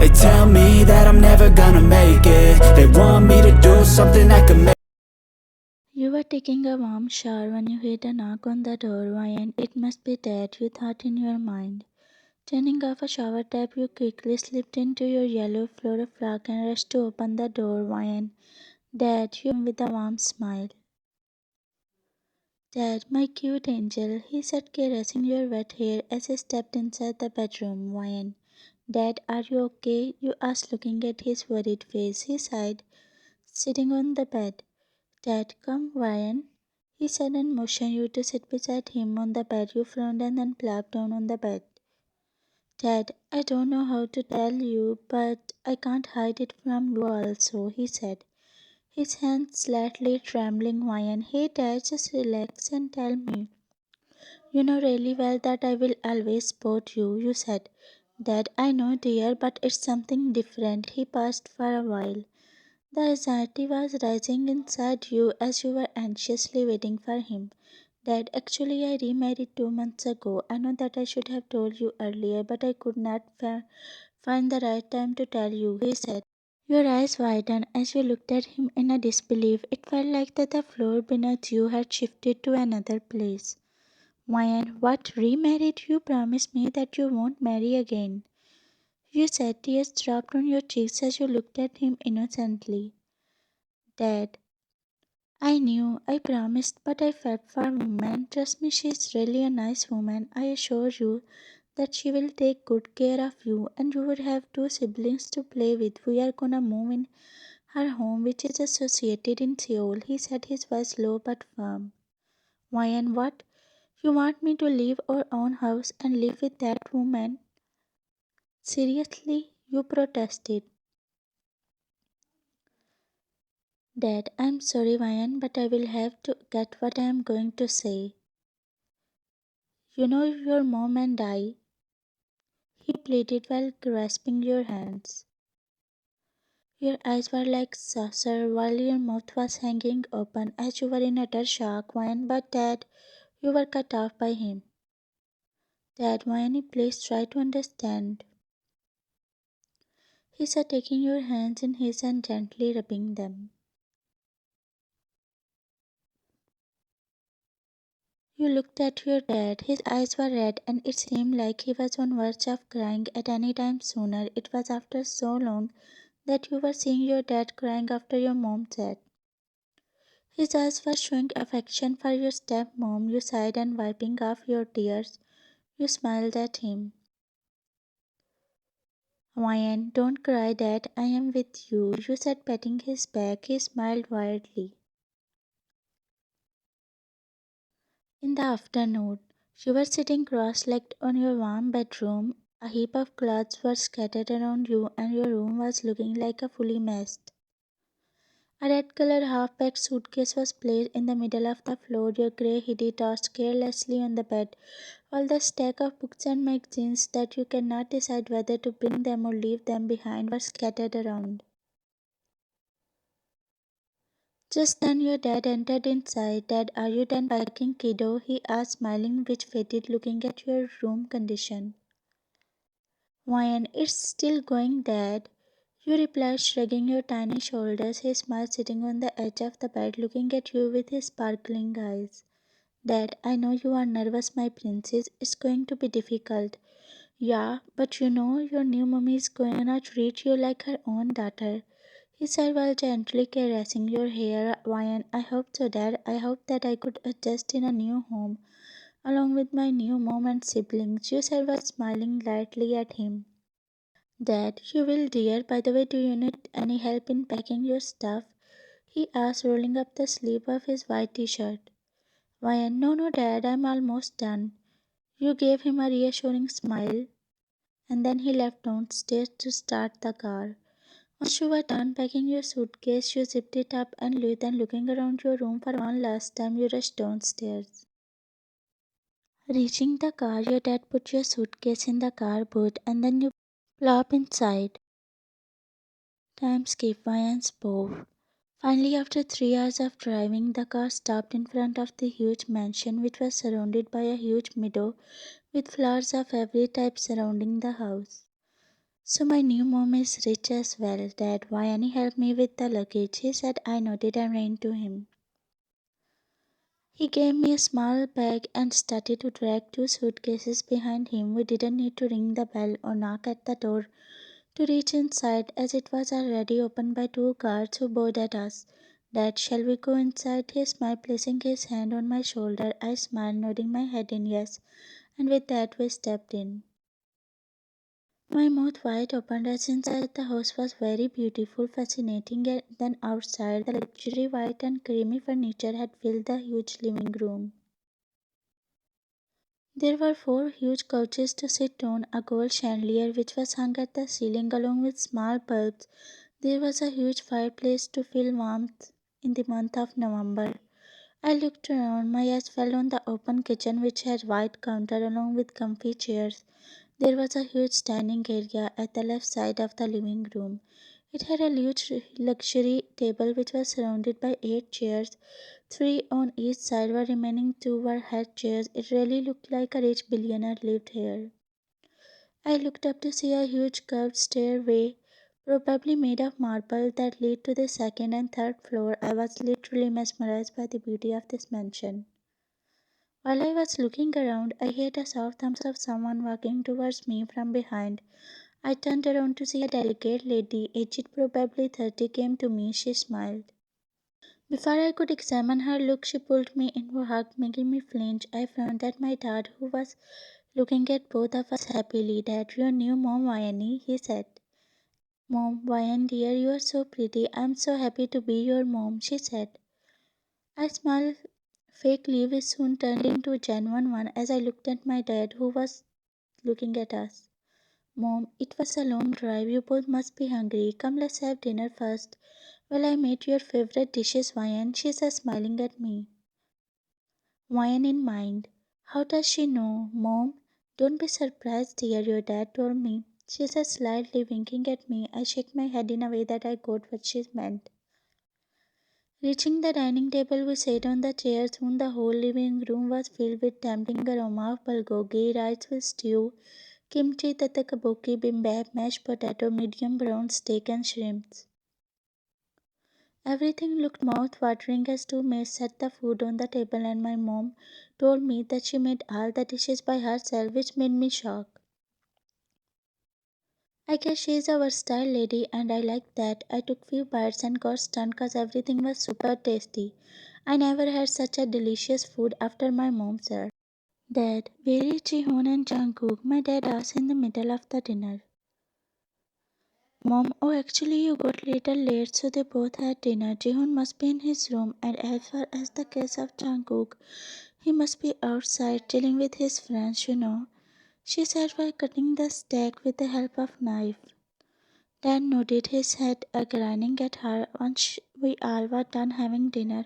They tell me that I'm never gonna make it. They want me to do something that could make. You were taking a warm shower when you heard a knock on the door. Why, and it must be Dad, you thought in your mind. Turning off a shower tap, you quickly slipped into your yellow floral frock and rushed to open the door. Why, and Dad, you with a warm smile. Dad, my cute angel, he said, caressing your wet hair as he stepped inside the bedroom. Why, and Dad, are you okay? You asked, looking at his worried face. He sighed, sitting on the bed. Dad, come, Ryan, he said, and motioned you to sit beside him on the bed. You frowned and then plopped down on the bed. Dad, I don't know how to tell you, but I can't hide it from you also, he said, his hands slightly trembling. Ryan, hey Dad, just relax and tell me. You know really well that I will always support you, you said. Dad, I know, dear, but it's something different. He paused for a while. The anxiety was rising inside you as you were anxiously waiting for him. Dad, actually, I remarried 2 months ago. I know that I should have told you earlier, but I could not find the right time to tell you, he said. Your eyes widened as you looked at him in a disbelief. It felt like that the floor beneath you had shifted to another place. Why, and what, remarried? You promised me that you won't marry again. You said, tears dropped on your cheeks as you looked at him innocently. Dad, I knew, I promised, but I felt for a woman. Trust me, she's really a nice woman. I assure you that she will take good care of you, and you would have 2 siblings to play with. We are gonna move in her home, which is associated in Seoul, he said, his voice low but firm. Why, and what? You want me to leave our own house and live with that woman? Seriously? You protested. Dad, I'm sorry, Ryan, but I will have to get what I am going to say. You know your mom and I, he pleaded while grasping your hands. Your eyes were like saucer while your mouth was hanging open as you were in utter shock. Ryan, but Dad, you were cut off by him. Dad, Ryan, please try to understand. He said, taking your hands in his and gently rubbing them. You looked at your dad. His eyes were red, and it seemed like he was on verge of crying at any time sooner. It was after so long that you were seeing your dad crying after your mom's death. His eyes were showing affection for your stepmom. You sighed and wiping off your tears, you smiled at him. Ryan, don't cry, Dad. I am with you, you said, patting his back. He smiled wildly. In the afternoon, you were sitting cross-legged on your warm bedroom. A heap of clothes were scattered around you, and your room was looking like a fully messed. A red-colored half-packed suitcase was placed in the middle of the floor. Your grey hoodie tossed carelessly on the bed, while the stack of books and magazines that you cannot decide whether to bring them or leave them behind were scattered around. Just then your dad entered inside. Dad, are you done packing, kiddo? He asked, smiling which faded, looking at your room condition. Ryan, it's still going, Dad. You replied, shrugging your tiny shoulders. He smiled, sitting on the edge of the bed, looking at you with his sparkling eyes. Dad, I know you are nervous, my princess. It's going to be difficult. Yeah, but you know your new mommy is gonna treat you like her own daughter, he said while gently caressing your hair. Ryan, I hope so, Dad. I hope that I could adjust in a new home, along with my new mom and siblings, you said while smiling lightly at him. Dad, you will, dear. By the way, do you need any help in packing your stuff? He asked, rolling up the sleeve of his white t-shirt. Ryan, no, no, Dad, I'm almost done. You gave him a reassuring smile, and then he left downstairs to start the car. Once you were done packing your suitcase, you zipped it up and then looking around your room for one last time, you rushed downstairs. Reaching the car, your dad put your suitcase in the car boot and then you plop inside. Time skip and spove. Finally, after 3 hours of driving, the car stopped in front of the huge mansion, which was surrounded by a huge meadow with flowers of every type surrounding the house. So my new mom is rich as well. Dad, why any help me with the luggage? He said. I nodded and ran to him. He gave me a small bag and started to drag two suitcases behind him. We didn't need to ring the bell or knock at the door to reach inside, as it was already opened by two guards who bowed at us. Dad, shall we go inside? He smiled, placing his hand on my shoulder. I smiled, nodding my head in yes, and with that we stepped in. My mouth wide open as inside the house was very beautiful, fascinating, and then outside the luxury white and creamy furniture had filled the huge living room. There were four huge couches to sit on, a gold chandelier which was hung at the ceiling along with small bulbs. There was a huge fireplace to feel warmth in the month of November. I looked around. My eyes fell on the open kitchen which had white counter along with comfy chairs. There was a huge dining area at the left side of the living room. It had a huge luxury table which was surrounded by eight chairs. Three on each side, while remaining two were head chairs. It really looked like a rich billionaire lived here. I looked up to see a huge curved stairway, probably made of marble, that led to the second and third floor. I was literally mesmerized by the beauty of this mansion. While I was looking around, I heard a soft thumbs of someone walking towards me from behind. I turned around to see a delicate lady, aged probably 30, came to me. She smiled. Before I could examine her look, she pulled me into a hug, making me flinch. I frowned at my dad, who was looking at both of us happily. Dad, your new mom, Vayani, he said. Mom, Vayan dear, you are so pretty. I'm so happy to be your mom, she said. I smiled. Fake Levi soon turned into a genuine one as I looked at my dad, who was looking at us. Mom, it was a long drive. You both must be hungry. Come, let's have dinner first. Well, I made your favorite dishes, Vayan, she said, smiling at me. Vayan in mind. How does she know? Mom, don't be surprised, dear. Your dad told me. She said, slightly winking at me. I shook my head in a way that I got what she meant. Reaching the dining table, we sat on the chairs. Soon the whole living room was filled with tempting aroma of bulgogi, rice with stew, kimchi, tatakabuki, bimbap, mashed potato, medium brown steak, and shrimps. Everything looked mouth-watering as two maids set the food on the table, and my mom told me that she made all the dishes by herself, which made me shocked. I guess she is a versatile lady, and I liked that. I took few bites and got stunned cause everything was super tasty. I never had such a delicious food after my mom served. Dad, where is Jeon and Jungkook? My dad asked in the middle of the dinner. Mom, oh actually you got little late so they both had dinner. Jeon must be in his room, and as far as the case of Jungkook, he must be outside chilling with his friends, you know, she said while cutting the steak with the help of knife. Dad nodded his head, grinning at her. Once we all were done having dinner,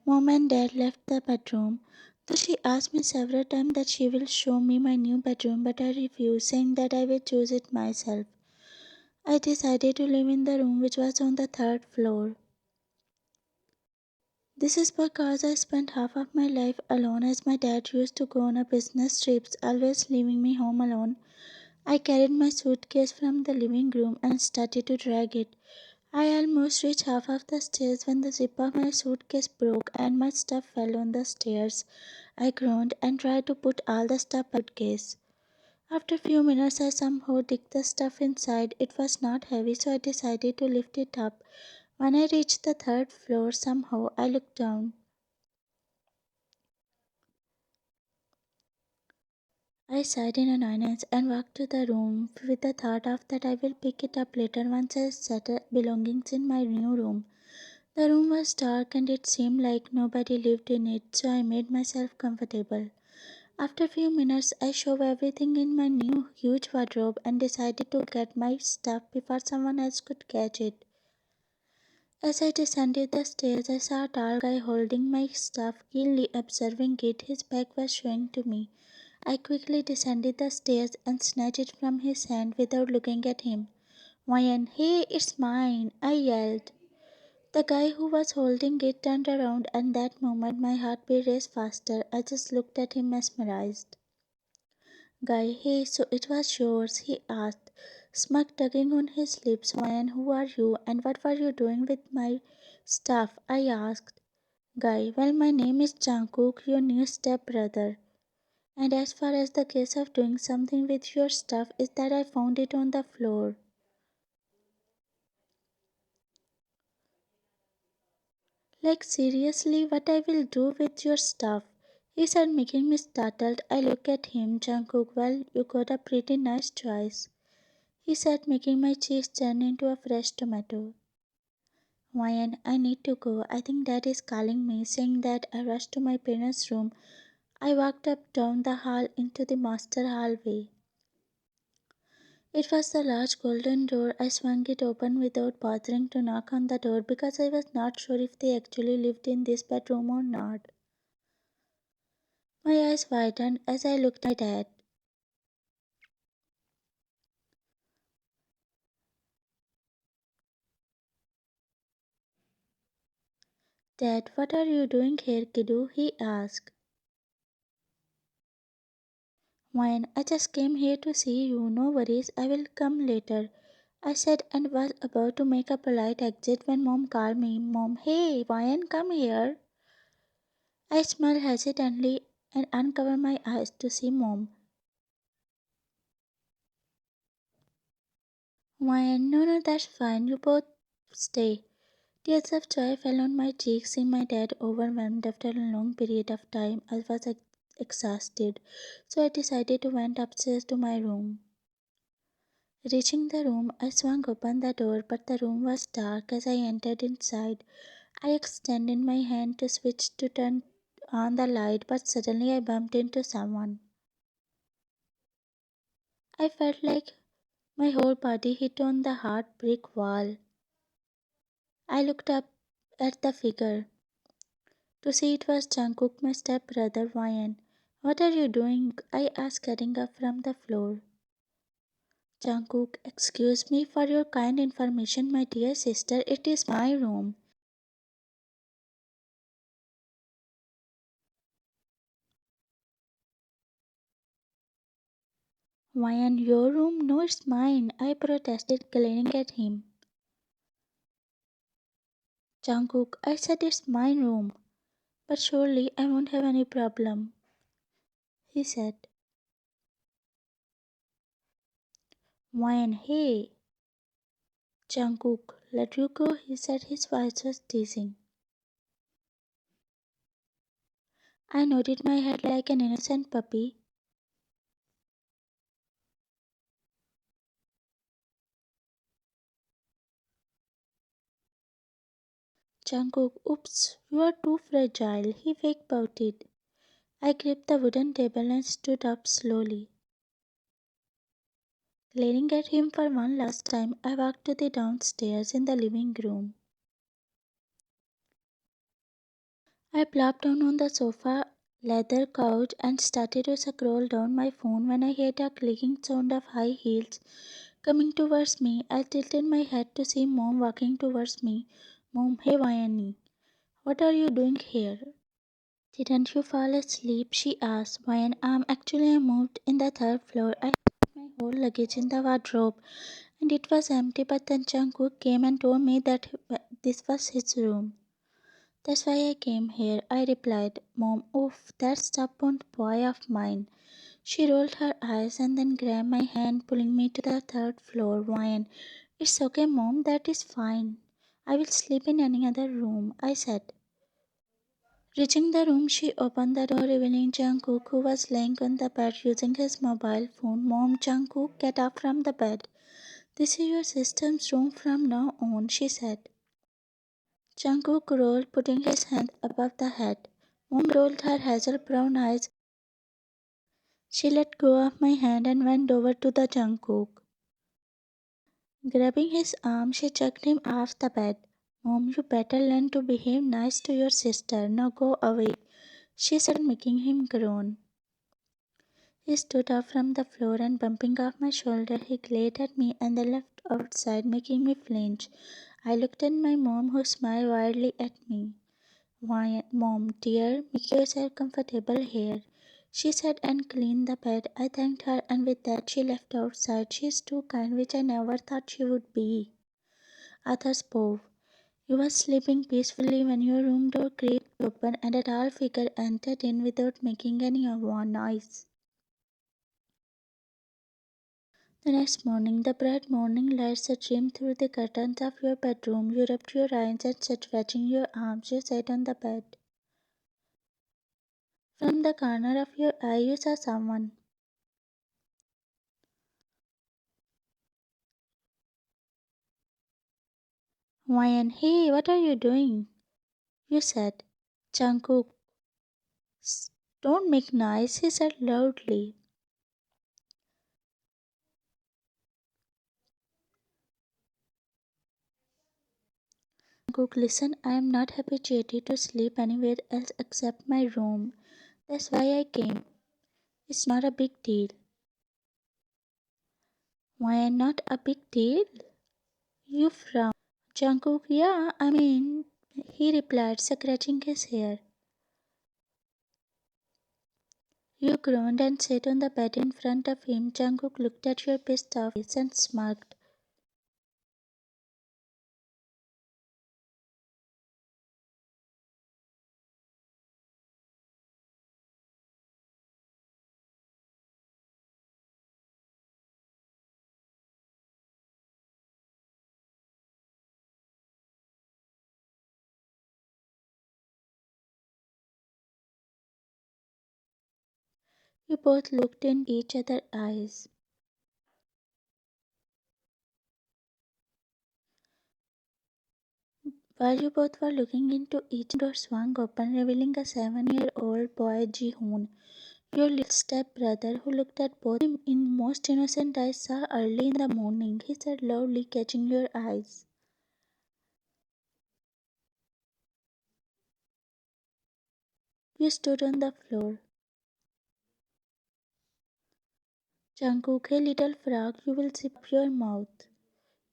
Mom and Dad left the bedroom. Though she asked me several times that she will show me my new bedroom, but I refused, saying that I will choose it myself. I decided to live in the room which was on the third floor. This is because I spent half of my life alone, as my dad used to go on a business trips, always leaving me home alone. I carried my suitcase from the living room and started to drag it. I almost reached half of the stairs when the zip of my suitcase broke and my stuff fell on the stairs. I groaned and tried to put all the stuff in the suitcase. After a few minutes, I somehow digged the stuff inside. It was not heavy, so I decided to lift it up. When I reached the third floor, somehow I looked down. I sighed in annoyance and walked to the room with the thought of that I will pick it up later once I settle belongings in my new room. The room was dark and it seemed like nobody lived in it, so I made myself comfortable. After a few minutes, I shoved everything in my new huge wardrobe and decided to get my stuff before someone else could catch it. As I descended the stairs, I saw a tall guy holding my stuff, keenly observing it. His back was showing to me. I quickly descended the stairs and snatched it from his hand without looking at him. Ryan, hey, it's mine, I yelled. The guy who was holding it turned around, and that moment my heartbeat raced faster. I just looked at him mesmerized. Guy, hey, so it was yours? He asked, Smug tugging on his lips. Ryan, who are you and what were you doing with my stuff? I asked. Guy, well, my name is Jungkook, your new stepbrother. And as far as the case of doing something with your stuff is that I found it on the floor. Like seriously, what I will do with your stuff? He said, making me startled. I look at him. Jungkook, well, you got a pretty nice choice. He said, making my cheeks turn into a fresh tomato. Ryan, I need to go. I think Dad is calling me. Saying that, I rushed to my parents' room. I walked up down the hall into the master hallway. It was the large golden door. I swung it open without bothering to knock on the door because I was not sure if they actually lived in this bedroom or not. My eyes widened as I looked at my dad. Dad, what are you doing here, kiddo? He asked. Fine, I just came here to see you. No worries, I will come later. I said and was about to make a polite exit when Mom called me. Mom, hey, Ryan, come here. I smiled hesitantly and uncovered my eyes to see Mom. Ryan, no, no, that's fine. You both stay. Tears of joy fell on my cheeks, seeing my dad overwhelmed after a long period of time. I was exhausted, so I decided to went upstairs to my room. Reaching the room, I swung open the door, but the room was dark. As I entered inside, I extended my hand to switch to turn on the light, but suddenly I bumped into someone. I felt like my whole body hit on the hard brick wall. I looked up at the figure to see it was Jungkook, my stepbrother Ryan. What are you doing? I asked, getting up from the floor. Jungkook, excuse me for your kind information, my dear sister. It is my room. Ryan, your room? No, it's mine. I protested, glaring at him. Jungkook, I said it's my room. But surely I won't have any problem, he said. Ryan, hey. Jungkook, let you go, he said. His voice was teasing. I nodded my head like an innocent puppy. Jungkook, oops, you are too fragile, he fake pouted. I gripped the wooden table and stood up slowly. Glaring at him for one last time, I walked to the downstairs in the living room. I plopped down on the sofa leather couch and started to scroll down my phone when I heard a clicking sound of high heels coming towards me. I tilted my head to see Mom walking towards me. Mom, hey Vayani, what are you doing here? Didn't you fall asleep? She asked. When actually I moved in the third floor. I put my whole luggage in the wardrobe and it was empty, but then Jungkook came and told me that this was his room. That's why I came here, I replied. Mom, oof, that stubborn boy of mine. She rolled her eyes and then grabbed my hand, pulling me to the third floor. Ryan, it's okay, Mom, that is fine. I will sleep in any other room, I said. Reaching the room, she opened the door, revealing Jungkook, who was laying on the bed using his mobile phone. Mom, Jungkook, get up from the bed. This is your sister's room from now on, she said. Jungkook rolled, putting his hand above the head. Mom rolled her hazel brown eyes. She let go of my hand and went over to the Jungkook. Grabbing his arm, she chucked him off the bed. Mom, you better learn to behave nice to your sister. Now go away, she said, making him groan. He stood up from the floor and bumping off my shoulder, he glared at me and then left outside, making me flinch. I looked at my mom, who smiled wildly at me. Why, Mom, dear, make yourself comfortable here. she said and cleaned the bed. I thanked her and with that she left outside. She's too kind, which I never thought she would be. Arthur spoke. You were sleeping peacefully when your room door creaked open and a tall figure entered in without making any noise. The next morning, the bright morning light streamed through the curtains of your bedroom. You rubbed your eyes and sat stretching your arms. You sat on the bed. From the corner of your eye, you saw someone. Ryan, hey, what are you doing? You said. Jungkook, don't make noise, he said loudly. Jungkook, listen, I am not habituated to sleep anywhere else except my room. That's why I came. It's not a big deal. Why not a big deal? You frowned. Jungkook, yeah, he replied, scratching his hair. You groaned and sat on the bed in front of him. Jungkook looked at your pissed off face and smirked. You both looked in each other's eyes. While you both were looking into each door swung open, revealing a 7-year-old boy, Jeon, your little stepbrother, who looked at both him in most innocent eyes, saw early in the morning. He said loudly, catching your eyes. You stood on the floor. Jungkook, hey little frog, you will zip up your mouth.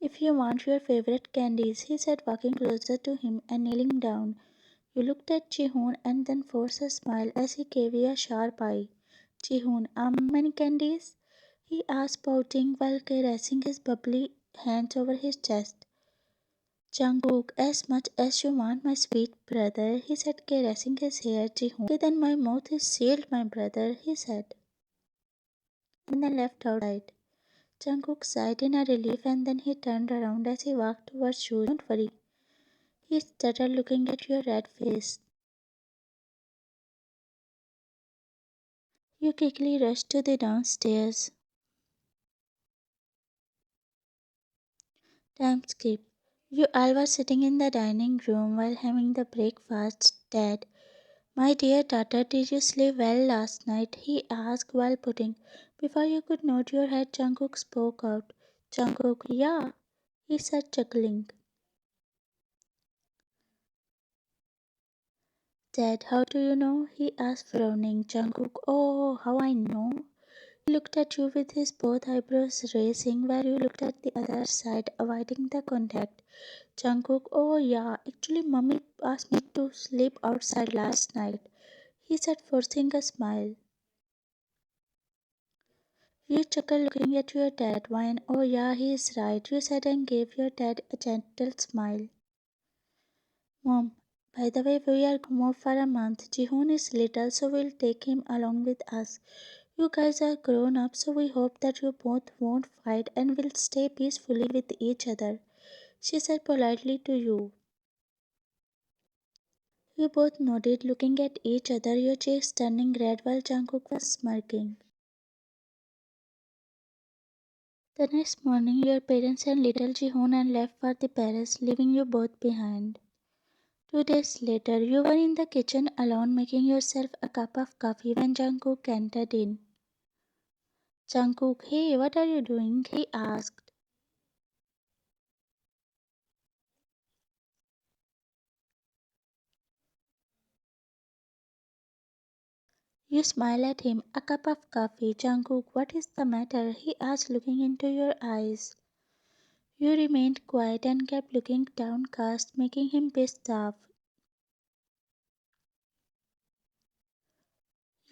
If you want your favorite candies, he said, walking closer to him and kneeling down. You looked at Jihoon and then forced a smile as he gave you a sharp eye. Jihoon, many candies? He asked, pouting while caressing his bubbly hands over his chest. Jungkook, as much as you want, my sweet brother, he said, caressing his hair. Jihoon, okay, then my mouth is sealed, my brother, he said, and then left outside. Jungkook sighed in a relief and then he turned around as he walked towards you. Don't worry, he stuttered, looking at your red face. You quickly rushed to the downstairs. Time skip. You all were sitting in the dining room while having the breakfast. Dad, my dear daughter, did you sleep well last night? He asked while putting. Before you could nod your head, Jungkook spoke out. Jungkook, yeah, he said, chuckling. Dad, how do you know? He asked, frowning. Jungkook, oh, how I know? He looked at you with his both eyebrows raising, while you looked at the other side, avoiding the contact. Jungkook, oh yeah, actually, Mummy asked me to sleep outside last night. He said, forcing a smile. You chuckled, looking at your dad. Wine, oh yeah, he is right, you said, and gave your dad a gentle smile. Mom, by the way, we are going home for a month. Jihoon is little, so we'll take him along with us. You guys are grown up, so we hope that you both won't fight and will stay peacefully with each other, she said politely to you. You both nodded, looking at each other, your cheeks turning red while Jungkook was smirking. The next morning, your parents and little Jihoon and left for the Paris, leaving you both behind. 2 days later, you were in the kitchen alone, making yourself a cup of coffee when Jungkook entered in. Jungkook, hey, what are you doing? He asked. You smile at him. A cup of coffee. Jungkook, what is the matter? He asked, looking into your eyes. You remained quiet and kept looking downcast, making him pissed off.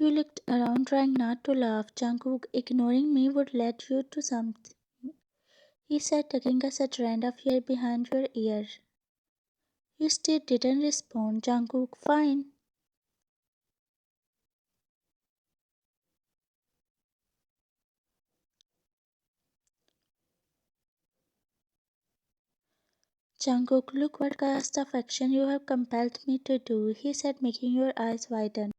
You looked around trying not to laugh. Jungkook, ignoring me would lead you to something, he said, tucking a strand of hair behind your ear. You still didn't respond. Jungkook, fine. Jungkook, look what cast of action you have compelled me to do, he said, making your eyes widen.